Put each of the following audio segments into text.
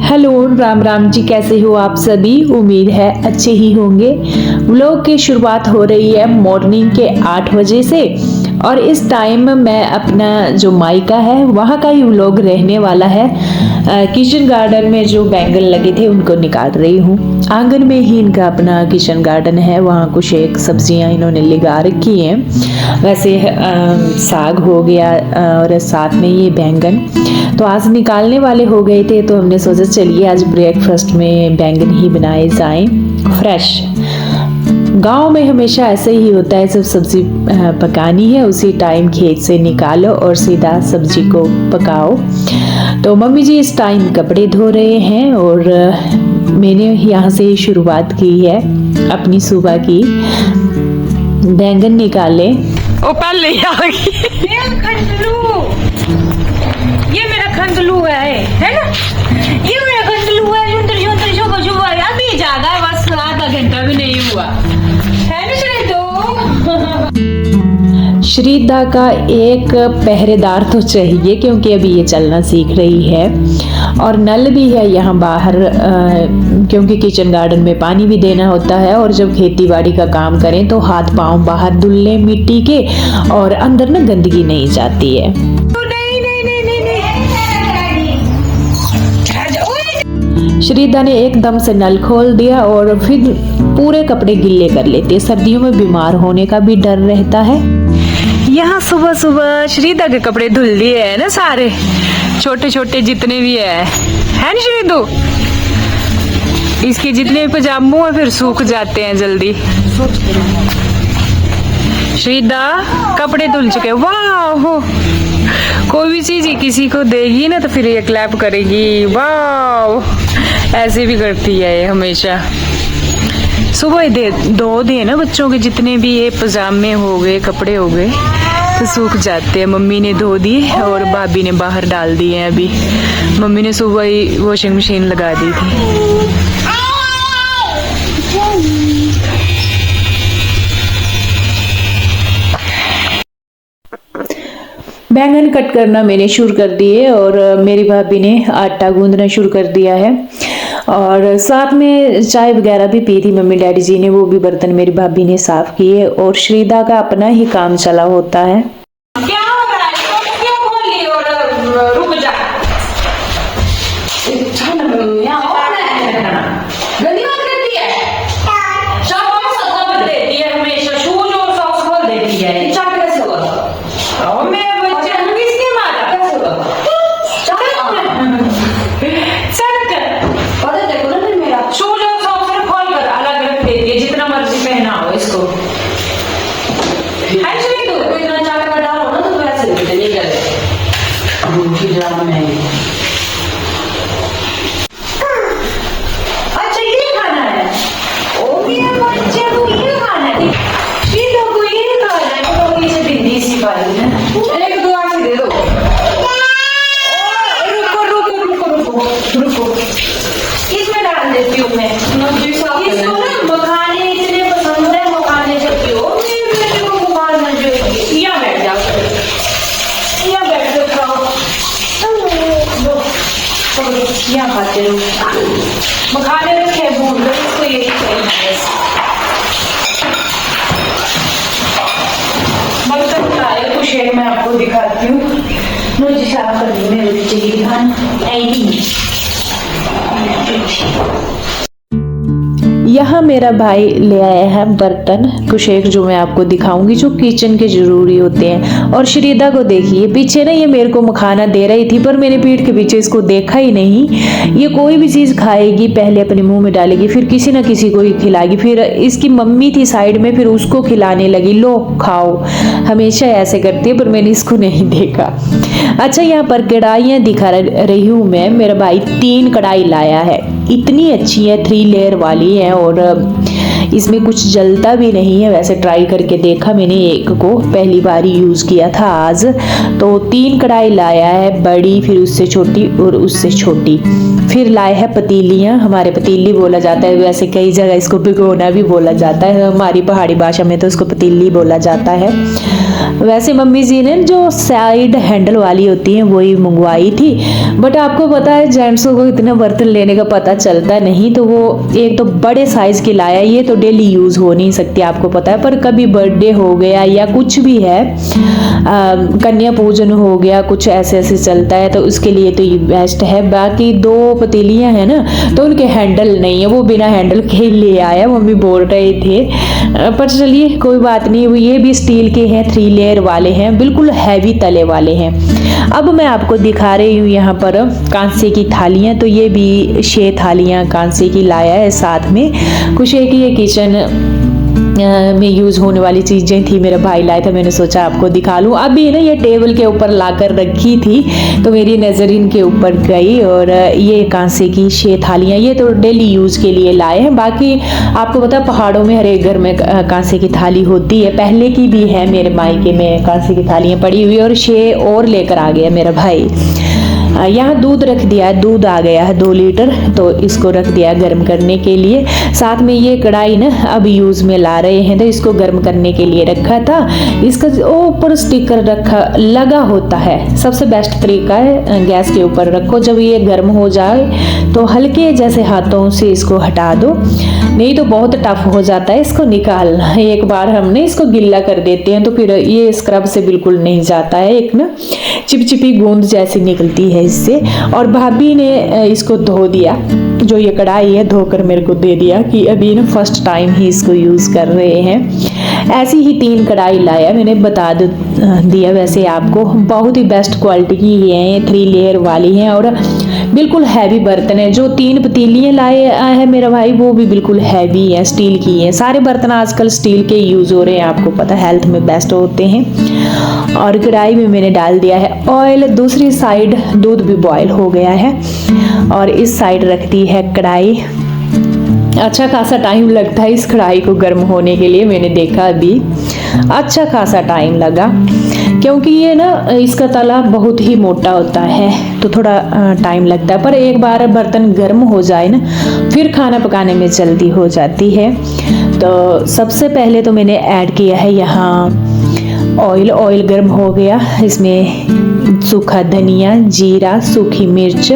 Hello Ram Ram ji, कैसे हो आप सभी। उम्मीद है अच्छे ही होंगे। व्लॉग की शुरुआत हो रही है मॉर्निंग के 8 बजे से और इस टाइम मैं अपना जो मायका है वहाँ का ही व्लॉग रहने वाला है। किचन गार्डन में जो बैंगन लगे थे उनको निकाल रही हूँ। आंगन में ही इनका अपना किचन गार्डन है, वहाँ कुछ एक सब्जियाँ इन्होंने लगा रखी हैं। वैसे साग हो गया और साथ में ये बैंगन तो आज निकालने वाले हो गए थे, तो हमने सोचा चलिए आज ब्रेकफास्ट में बैंगन ही बनाए जाएं फ्रेश। गांव में हमेशा ऐसे ही होता है, जब सब्जी पकानी है उसी टाइम खेत से निकालो और सीधा सब्जी को पकाओ। तो मम्मी जी इस टाइम कपड़े धो रहे हैं और मैंने यहाँ से शुरुआत की है अपनी सुबह की। बैंगन निकाले ओ पहले आ गई। ये मेरा खंडलू है ना, ये मेरा खंडलू है। सुंदर सुंदर शुभ शुभ अभी जागा है, बस आधा घंटा भी नहीं हुआ है ना। श्रीदा का एक पहरेदार तो चाहिए क्योंकि अभी ये चलना सीख रही है और नल भी है यहाँ बाहर, क्योंकि किचन गार्डन में पानी भी देना होता है और जब खेती बाड़ी का काम करें तो हाथ पांव बाहर धुल लें मिट्टी के और अंदर ना गंदगी नहीं जाती है। श्रीदा ने एकदम से नल खोल दिया और फिर पूरे कपड़े गिल्ले कर लेते। सर्दियों में बीमार होने का भी डर रहता है। यहाँ सुबह सुबह श्रीदा के कपड़े धुल दिए है ना, सारे छोटे छोटे जितने भी है ना श्रीदू। इसके जितने पजामू है फिर सूख जाते हैं जल्दी। श्रीदा कपड़े धुल चुके। वाह, कोई भी चीज किसी को देगी ना तो फिर ये क्लैप करेगी। वाह, ऐसे भी करती है ये हमेशा। सुबह धो दे ना बच्चों के जितने भी ये पजामे हो गए कपड़े हो गए तो सूख जाते हैं। मम्मी ने धो दिए और भाभी ने बाहर डाल दिए हैं। अभी मम्मी ने सुबह ही वॉशिंग मशीन लगा दी थी। बैंगन कट करना मैंने शुरू कर दिए और मेरी भाभी ने आटा गूंदना शुरू कर दिया है और साथ में चाय वगैरह भी पी थी मम्मी डैडी जी ने, वो भी बर्तन मेरी भाभी ने साफ किए और श्रीदा का अपना ही काम चला होता है। क्या हो रहा है? तो क्यों खोल ली और रुक जा। गंदी बात करती है। सॉक्स खोल देती है हमेशा, शूज और सॉक्स खोल देती है। चाट कैसे हुआ? और मेरे बच्चे किसने मारा? कैसे हुआ? पता देखो ना मेरा शूज और सॉक्स खोल कर अलग रख देती है, जितना मर्जी पहना हो इसको। कोई ना चाट का डालो ना तो वैसे नहीं करे। भूखी ड्रामा नहीं। अच्छा ये खाना है। ओ मेरे बच्चे को ये खाना है। ये तो कोई ये खाना है तो इसे भिंडी सी पाई है। एक दो आंखें दे दो। रुको इसमें डाल देती हूँ मैं। इसको ना मखाने इतने पसंद है, मखाने जब पियो मेरे बेटे को मखाना जो यहाँ बैठ जाओ, यहाँ बैठ जाओ, खाओ यहाँ खाते रहो। मखाने रखे भूल गए, इसको यही चाहिए। बर्तन उठाए कुछ एक मैं आपको दिखाती हूँ। मुझे साफ कर दी मेरे बच्चे की दिखाना यहाँ मेरा भाई ले आया है बर्तन कुछ एक जो मैं आपको दिखाऊंगी जो किचन के जरूरी होते हैं। और श्रीदा को देखिए पीछे ना, ये मेरे को मखाना दे रही थी पर मैंने पीठ के पीछे इसको देखा ही नहीं। ये कोई भी चीज खाएगी पहले अपने मुंह में डालेगी फिर किसी ना किसी को ही खिलाएगी, फिर इसकी मम्मी थी साइड में फिर उसको खिलाने लगी, लो खाओ। हमेशा ऐसे करती है पर मैंने इसको नहीं देखा। अच्छा, यहाँ पर कढ़ाइयाँ दिखा रही हूँ मैं। मेरा भाई 3 कढ़ाई लाया है, इतनी अच्छी है, 3 लेयर वाली है और इसमें कुछ जलता भी नहीं है। वैसे ट्राई करके देखा मैंने, एक को पहली बार ही यूज़ किया था आज। तो 3 कढ़ाई लाया है, बड़ी, फिर उससे छोटी और उससे छोटी। फिर लाए हैं पतीलियाँ, हमारे पतीली बोला जाता है, वैसे कई जगह इसको भिगोना भी बोला जाता है, हमारी पहाड़ी भाषा में तो उसको पतीली बोला जाता है। वैसे मम्मी जी ने जो साइड हैंडल वाली होती है वही मंगवाई थी, बट आपको पता है जेंट्सों को इतना बर्तन लेने का पता चलता नहीं, तो वो एक तो बड़े साइज की लाया। ये तो डेली यूज हो नहीं सकती आपको पता है, पर कभी बर्थडे हो गया या कुछ भी है, कन्या पूजन हो गया, कुछ ऐसे ऐसे चलता है, तो उसके लिए तो ये बेस्ट है। बाकी 2 पतीलियां हैं ना, तो उनके हैंडल नहीं है, वो बिना हैंडल के ही ले आया, मम्मी बोल रहे थे। पर चलिए कोई बात नहीं, वो ये भी स्टील के हैं, 3 लेयर वाले हैं, बिल्कुल हैवी तले वाले हैं। अब मैं आपको दिखा रही हूँ यहाँ पर कांसे की थालियाँ। तो ये भी 6 थालियाँ कांसे की लाया है साथ में। कुछ एक ये किचन में यूज़ होने वाली चीज़ें थी, मेरा भाई लाया था, मैंने सोचा आपको दिखा लूँ। अभी ना ये टेबल के ऊपर लाकर रखी थी तो मेरी नज़र इनके ऊपर गई। और ये कांसे की 6 थालियाँ, ये तो डेली यूज़ के लिए लाए हैं। बाकी आपको पता है पहाड़ों में हर एक घर में कांसे की थाली होती है, पहले की भी है, मेरे मायके में कांसे की थालियाँ पड़ी हुई, और 6 और लेकर आ गया मेरा भाई। यहाँ दूध रख दिया है, दूध आ गया है 2 लीटर, तो इसको रख दिया गर्म करने के लिए। साथ में ये कढ़ाई ना अब यूज़ में ला रहे हैं, तो इसको गर्म करने के लिए रखा था। इसका ऊपर स्टिकर रखा लगा होता है, सबसे बेस्ट तरीका है गैस के ऊपर रखो, जब ये गर्म हो जाए तो हल्के जैसे हाथों से इसको हटा दो, नहीं तो बहुत टफ हो जाता है इसको निकालना। एक बार हमने इसको गिल्ला कर देते हैं तो फिर ये स्क्रब से बिल्कुल नहीं जाता है, एक ना चिपचिपी गूंद जैसी निकलती है इससे। और भाभी ने इसको धो दिया, जो ये कढ़ाई है धोकर मेरे को दे दिया कि अभी ना फर्स्ट टाइम ही इसको यूज़ कर रहे हैं। ऐसी ही 3 कढ़ाई लाया, मैंने बता दिया वैसे आपको, बहुत ही बेस्ट क्वालिटी की है, 3 लेयर वाली हैं और बिल्कुल हैवी बर्तन है। जो 3 पतीलियाँ लाए है मेरा भाई वो भी बिल्कुल हैवी है, स्टील की है। सारे बर्तन आजकल स्टील के यूज़ हो रहे हैं, आपको पता है हेल्थ में बेस्ट होते हैं। और कढ़ाई में मैंने डाल दिया है ऑयल, दूसरी साइड दूध भी बॉयल हो गया है, और इस साइड रख दी है कढ़ाई। अच्छा खासा टाइम लगता है इस कढ़ाई को गर्म होने के लिए, मैंने देखा अभी अच्छा खासा टाइम लगा, क्योंकि ये ना इसका तला बहुत ही मोटा होता है तो थोड़ा टाइम लगता है। पर एक बार बर्तन गर्म हो जाए ना फिर खाना पकाने में जल्दी हो जाती है। तो सबसे पहले तो मैंने ऐड किया है यहाँ ऑयल गर्म हो गया, इसमें सूखा धनिया, जीरा, सूखी मिर्च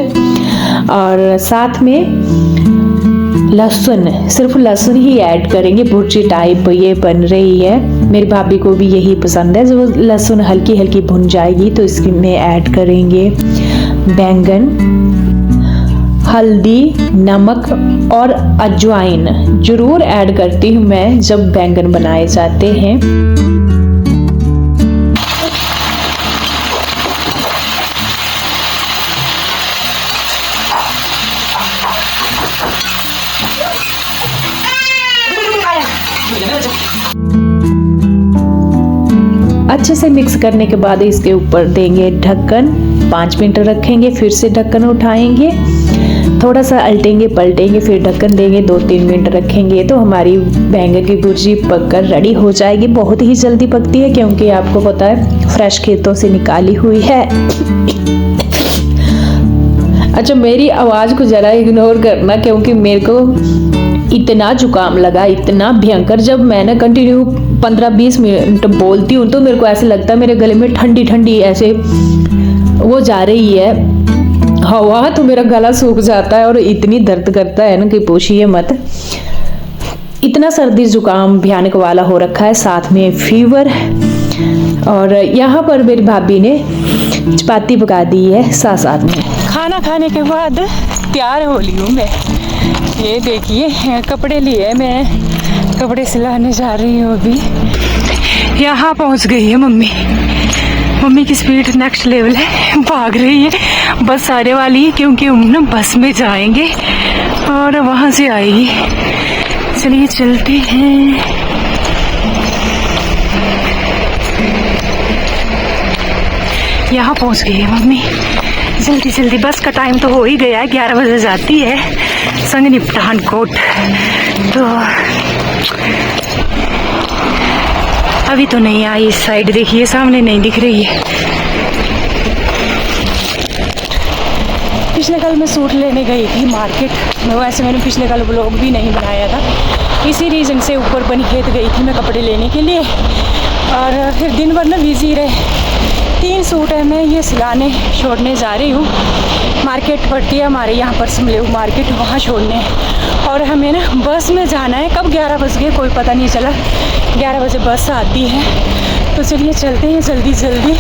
और साथ में लहसुन, सिर्फ लहसुन ही ऐड करेंगे, भुर्जी टाइप ये बन रही है। मेरी भाभी को भी यही पसंद है, जब लहसुन हल्की हल्की भुन जाएगी तो इसमें ऐड करेंगे बैंगन, हल्दी, नमक और अजवाइन जरूर ऐड करती हूँ मैं जब बैंगन बनाए जाते हैं। अच्छे से मिक्स करने के बाद इसके ऊपर देंगे ढक्कन, 5 मिनट रखेंगे, फिर से ढक्कन उठाएंगे, थोड़ा सा अल्टेंगे पलटेंगे, फिर ढक्कन देंगे, 2-3 मिनट रखेंगे तो हमारी बैंगन की भुर्जी पककर रेडी हो जाएगी। बहुत ही जल्दी पकती है क्योंकि आपको पता है फ्रेश खेतों से निकाली हुई है। अच्छा, मेरी आवाज़ को ज़रा इग्नोर करना क्योंकि मेरे को इतना जुकाम लगा, इतना भयंकर। जब मैं ना कंटिन्यू 15-20 मिनट बोलती हूँ तो मेरे को ऐसे लगता है मेरे गले में ठंडी ठंडी ऐसे वो जा रही है हवा, तो मेरा गला सूख जाता है और इतनी दर्द करता है ना कि पूछिए मत। इतना सर्दी जुकाम भयानक वाला हो रखा है, साथ में फीवर। और यहाँ पर मेरी भाभी ने चपाती पका दी है साथ में। खाना खाने के बाद तैयार हो ली हूँ मैं। ये देखिए कपड़े लिए, मैं कपड़े सिलाने जा रही हूँ। अभी यहाँ पहुँच गई है मम्मी। मम्मी की स्पीड नेक्स्ट लेवल है, भाग रही है बस आने वाली है क्योंकि हम ना बस में जाएंगे और वहाँ से आएगी। चलिए चलते हैं। यहाँ पहुँच गई है मम्मी। जल्दी जल्दी, बस का टाइम तो हो ही गया है, 11 बजे जाती है संगनी पठानकोट। तो अभी तो नहीं आई इस साइड, देखिए सामने नहीं दिख रही है। पिछले कल मैं सूट लेने गई थी मार्केट में, वैसे मैंने पिछले कल ब्लॉग भी नहीं बनाया था, इसी रीज़न से ऊपर बनीखेत गई थी मैं कपड़े लेने के लिए। और फिर दिन भर ना बिजी रहे। 3 सूट है, मैं ये सिलाने छोड़ने जा रही हूँ। मार्केट पड़ती है हमारे यहाँ पर सिमलेऊ मार्केट, वहाँ छोड़ने। और हमें ना बस में जाना है, कब 11 बज गए कोई पता नहीं चला। 11 बजे बस आती है, तो चलिए चलते हैं जल्दी जल्दी।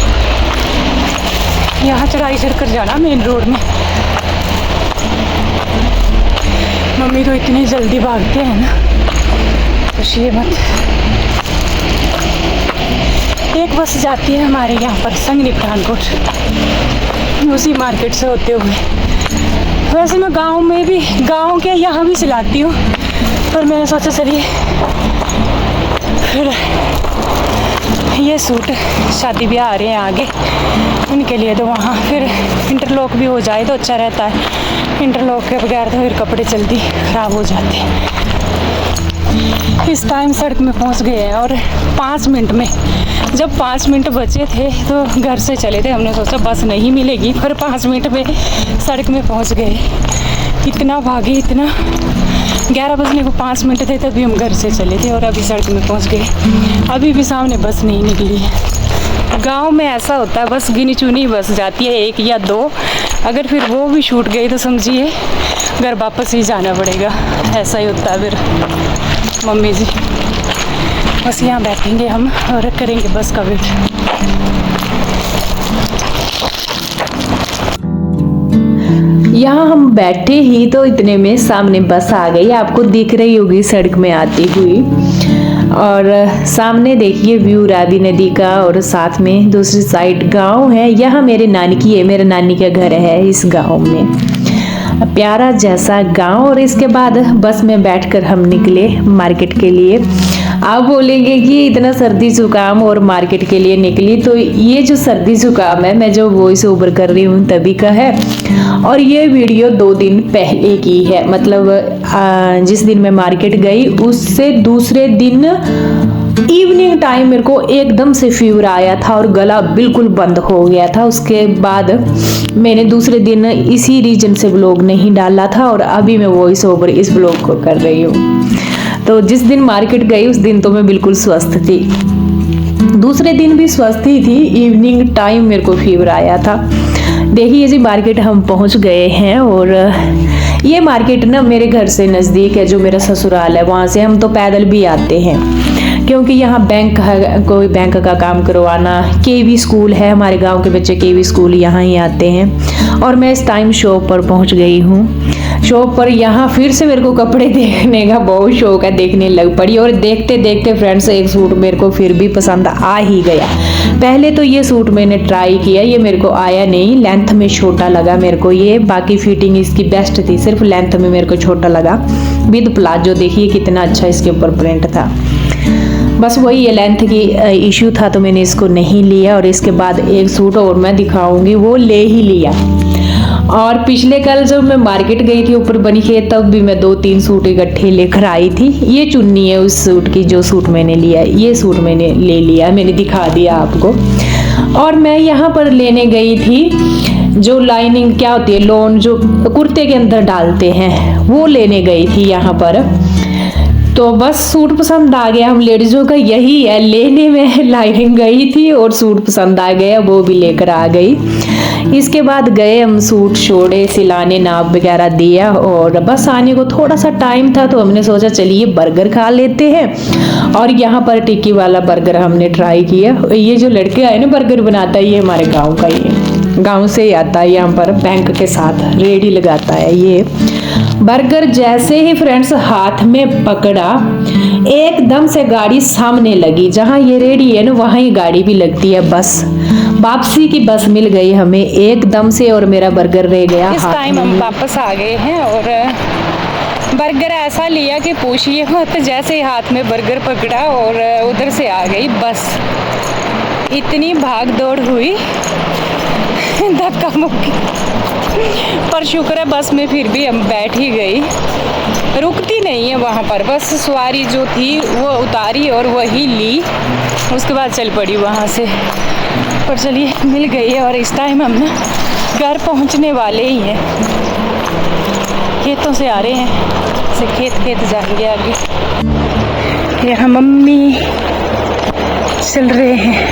यहाँ चढ़ाई चढ़ कर जाना मेन रोड में। मम्मी तो इतनी जल्दी भागते हैं ना, पूछिए मत। एक बस जाती है हमारे यहाँ पर संगनी पठानकोट, उसी मार्केट से होते हुए। वैसे मैं गांव में भी, गांव के यहाँ भी सिलाती हूँ, पर मैंने सोचा चलिए फिर ये सूट शादी ब्याह आ रहे हैं आगे, उनके लिए तो वहाँ फिर इंटरलॉक भी हो जाए तो अच्छा रहता है। इंटरलॉक के बगैर तो फिर कपड़े जल्दी ख़राब हो जाते हैं। इस टाइम सड़क में पहुँच गए हैं और 5 मिनट में, जब 5 मिनट बचे थे तो घर से चले थे, हमने सोचा बस नहीं मिलेगी, पर 5 मिनट में सड़क में पहुँच गए। इतना भागे, इतना 11 बजने को 5 मिनट थे तभी हम घर से चले थे और अभी सड़क में पहुँच गए। अभी भी सामने बस नहीं निकली है। गांव में ऐसा होता है, बस गिनी चुनी बस जाती है, 1 या 2, अगर फिर वो भी छूट गई तो समझिए घर वापस ही जाना पड़ेगा। ऐसा ही होता है फिर। मम्मी जी बस यहाँ बैठेंगे हम और करेंगे बस का वेट। यहाँ हम बैठे ही तो इतने में सामने बस आ गई, आपको दिख रही होगी सड़क में आती हुई। और सामने देखिए व्यू रावी नदी का, और साथ में दूसरी साइड गांव है। यहाँ मेरे नानी है, मेरे नानी का घर है इस गांव में, प्यारा जैसा गांव। और इसके बाद बस में बैठकर हम निकले मार्केट के लिए। आप बोलेंगे कि इतना सर्दी जुकाम और मार्केट के लिए निकली, तो ये जो सर्दी जुकाम है, मैं जो वॉइस ओवर कर रही हूँ तभी का है। और ये वीडियो 2 दिन पहले की है, मतलब जिस दिन मैं मार्केट गई उससे दूसरे दिन इवनिंग टाइम मेरे को एकदम से फीवर आया था और गला बिल्कुल बंद हो गया था। उसके बाद मैंने दूसरे दिन इसी रीजन से व्लॉग नहीं डाला था और अभी मैं वॉइस ओवर इस व्लॉग को कर रही हूँ। तो जिस दिन मार्केट गई उस दिन तो मैं बिल्कुल स्वस्थ थी, दूसरे दिन भी स्वस्थ ही थी, इवनिंग टाइम मेरे को फीवर आया था। देखिए जी मार्केट हम पहुंच गए हैं। और ये मार्केट ना मेरे घर से नज़दीक है, जो मेरा ससुराल है वहाँ से हम तो पैदल भी आते हैं, क्योंकि यहाँ बैंक है, कोई बैंक का काम करवाना। केवी स्कूल है, हमारे गांव के बच्चे केवी स्कूल यहाँ ही आते हैं। और मैं इस टाइम शॉप पर पहुँच गई हूँ। शॉप पर यहाँ फिर से मेरे को कपड़े देखने का बहुत शौक है, देखने लग पड़ी। और देखते देखते फ्रेंड्स एक सूट मेरे को फिर भी पसंद आ ही गया। पहले तो ये सूट मैंने ट्राई किया, ये मेरे को आया नहीं, लेंथ में छोटा लगा मेरे को ये। बाकी फिटिंग इसकी बेस्ट थी, सिर्फ लेंथ में मेरे को छोटा लगा। विद प्लाजो देखिए कितना अच्छा इसके ऊपर प्रिंट था, बस वही ये लेंथ की इश्यू था तो मैंने इसको नहीं लिया। और इसके बाद एक सूट और मैं दिखाऊंगी, वो ले ही लिया। और पिछले कल जब मैं मार्केट गई थी ऊपर बनीखेत, तब भी मैं 2-3 सूट इकट्ठे लेकर आई थी। ये चुन्नी है उस सूट की, जो सूट मैंने लिया, ये सूट मैंने ले लिया, मैंने दिखा दिया आपको। और मैं यहाँ पर लेने गई थी जो लाइनिंग क्या होती है, लोन जो कुर्ते के अंदर डालते हैं, वो लेने गई थी यहाँ पर। तो बस सूट पसंद आ गया, हम लेडीजों का यही है, लेने में लाइनिंग गई थी और सूट पसंद आ गया, वो भी लेकर आ गई। इसके बाद गए हम सूट छोड़े, सिलाने नाप वगैरह दिया और बस आने को थोड़ा सा टाइम था, तो हमने सोचा चलिए बर्गर खा लेते हैं। और यहाँ पर टिक्की वाला बर्गर हमने ट्राई किया। ये जो लड़के आए ना बर्गर बनाता है, ये हमारे गाँव का ही है, गाँव से ही आता है, यहाँ पर बैंक के साथ रेडी लगाता है। ये बर्गर जैसे ही फ्रेंड्स हाथ में पकड़ा, एकदम से गाड़ी सामने लगी, जहाँ ये रेडी है ना वहाँ ही गाड़ी भी लगती है। बस वापसी की बस मिल गई हमें एकदम से और मेरा बर्गर रह गया। इस टाइम हम वापस आ गए हैं और बर्गर ऐसा लिया कि पूछिए मत, जैसे ही हाथ में बर्गर पकड़ा और उधर से आ गई बस। इतनी भाग दौड़ हुई धक्का मुक्की। पर शुक्र है बस में फिर भी हम बैठ ही गई, रुकती नहीं है वहाँ पर, बस सवारी जो थी वो उतारी और वही ली, उसके बाद चल पड़ी वहाँ से। पर चलिए मिल गई है और इस टाइम हम ना घर पहुँचने वाले ही हैं। खेतों से आ रहे हैं, से खेत जाएंगे आगे। यहाँ मम्मी चल रहे हैं।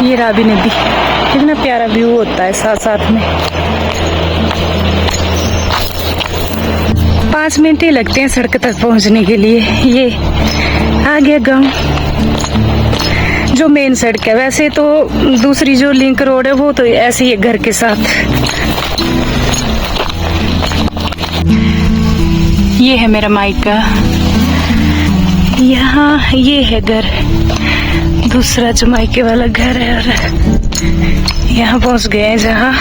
ये रावी नदी, कितना प्यारा व्यू होता है साथ साथ में। 5 मिनट ही लगते हैं सड़क तक पहुंचने के लिए। ये आ गया गांव, जो मेन सड़क है। वैसे तो दूसरी जो लिंक रोड है वो तो ऐसे ही है घर के साथ। ये है मेरा मायका, यहाँ ये है घर, दूसरा जो मायके वाला घर है। और यहाँ पहुँच गए हैं जहाँ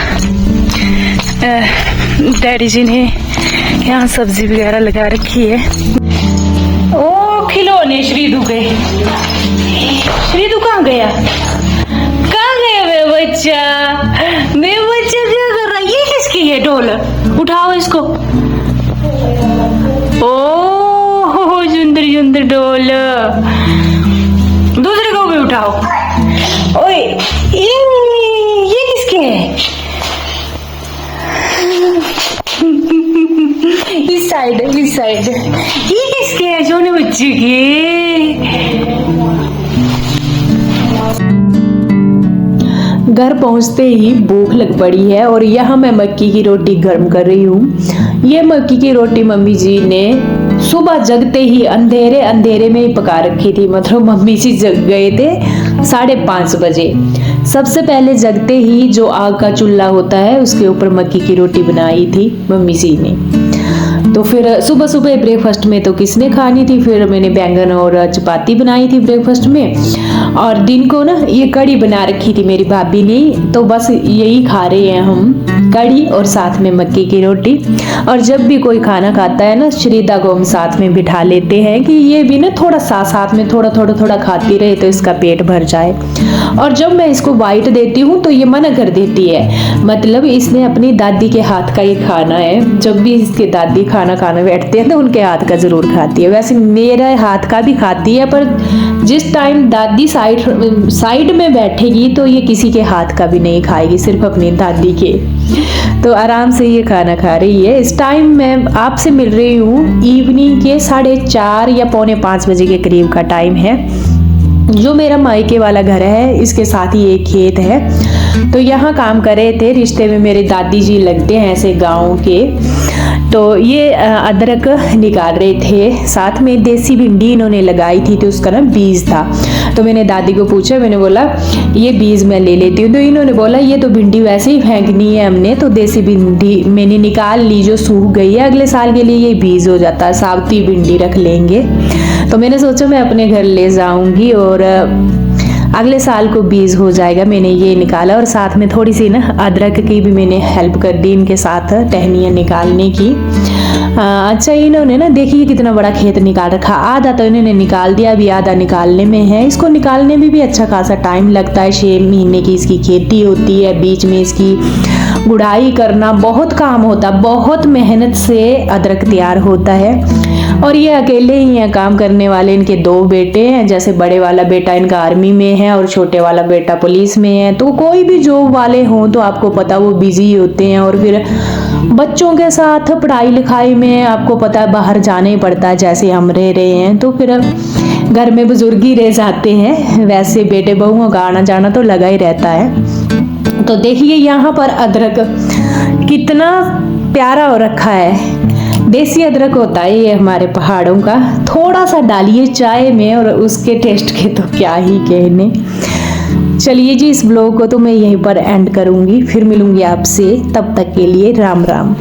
डैडी जी ने यहाँ सब्जी वगैरह लगा रखी है। ओ खिलौने श्रीदू के, श्रीदू कहाँ गया? कहाँ गया वे बच्चा? वे बच्चा क्या कर रहा है? ये किसकी है डोल? उठाओ इसको। ओ सुंदर सुंदर डोल, दूसरे को भी उठाओ। ओए ये किसके है? इस साइड ये किसके है? सोने बच्चे के। घर पहुंचते ही भूख लग पड़ी है और यहाँ मैं मक्की की रोटी गर्म कर रही हूँ। ये मक्की की रोटी मम्मी जी ने सुबह जगते ही अंधेरे में ही पका रखी थी। मतलब मम्मी जी जग गए थे 5:30 बजे। सबसे पहले जगते ही जो आग का चूल्हा होता है उसके ऊपर मक्की की रोटी बनाई थी मम्मी जी ने। तो फिर सुबह सुबह ब्रेकफास्ट में तो किसने खानी थी, फिर मैंने बैंगन और चपाती बनाई थी ब्रेकफास्ट में। और दिन को ना ये कड़ी बना रखी थी मेरी भाभी ने, तो बस यही खा रहे हैं हम, कड़ी और साथ में मक्की की रोटी। और जब भी कोई खाना खाता है ना श्रीदा को हम साथ में बिठा लेते हैं कि ये भी ना थोड़ा साथ में थोड़ा खाती रहे तो इसका पेट भर जाए। और जब मैं इसको वाइट देती हूँ तो ये मना कर देती है, मतलब इसने अपनी दादी के हाथ का ये खाना है। जब भी इसके दादी खाना बैठते हैं तो उनके हाथ का जरूर खाती है। वैसे मेरा हाथ का भी खाती है, पर जिस टाइम दादी साइड में बैठेगी तो ये किसी के हाथ का भी नहीं खाएगी, सिर्फ अपनी दादी के। तो आराम से ये खाना खा रही है। इस टाइम मैं आपसे मिल रही हूँ इवनिंग के 4:30 या 4:45 बजे के करीब का टाइम है। जो मेरा मायके वाला घर है इसके साथ ही एक खेत है, तो यहाँ काम कर रहे थे। रिश्ते में मेरे दादी जी लगते हैं ऐसे गाँव के, तो ये अदरक निकाल रहे थे। साथ में देसी भिंडी इन्होंने लगाई थी, तो उसका ना बीज था। तो मैंने दादी को पूछा, मैंने बोला ये बीज मैं ले लेती हूँ। तो इन्होंने बोला ये तो भिंडी वैसे ही फेंकनी है हमने, तो देसी भिंडी मैंने निकाल ली जो सूख गई है, अगले साल के लिए ये बीज हो जाता है, साबुती भिंडी रख लेंगे। तो मैंने सोचा मैं अपने घर ले जाऊंगी और अगले साल को बीज हो जाएगा। मैंने ये निकाला और साथ में थोड़ी सी ना अदरक की भी मैंने हेल्प कर दी इनके साथ टहनियाँ निकालने की। अच्छा इन्होंने ना देखिए कितना बड़ा खेत निकाल रखा, आधा तो इन्होंने निकाल दिया, अभी आधा निकालने में है। इसको निकालने में भी अच्छा खासा टाइम लगता है, 6 महीने की इसकी खेती होती है, बीच में इसकी गुड़ाई करना बहुत काम होता, बहुत मेहनत से अदरक तैयार होता है। और ये अकेले ही हैं काम करने वाले। इनके 2 बेटे हैं, जैसे बड़े वाला बेटा इनका आर्मी में है और छोटे वाला बेटा पुलिस में है। तो कोई भी जॉब वाले हों तो आपको पता वो बिजी होते हैं, और फिर बच्चों के साथ पढ़ाई लिखाई में आपको पता है बाहर जाना ही पड़ता है, जैसे हम रह रहे हैं। तो फिर घर में बुजुर्ग ही रह जाते हैं, वैसे बेटे बहुओं का आना जाना तो लगा ही रहता है। तो देखिए यहाँ पर अदरक कितना प्यारा हो रखा है, देसी अदरक होता है ये हमारे पहाड़ों का। थोड़ा सा डालिए चाय में और उसके टेस्ट के तो क्या ही कहने। चलिए जी, इस ब्लॉग को तो मैं यहीं पर एंड करूंगी, फिर मिलूंगी आपसे, तब तक के लिए राम राम।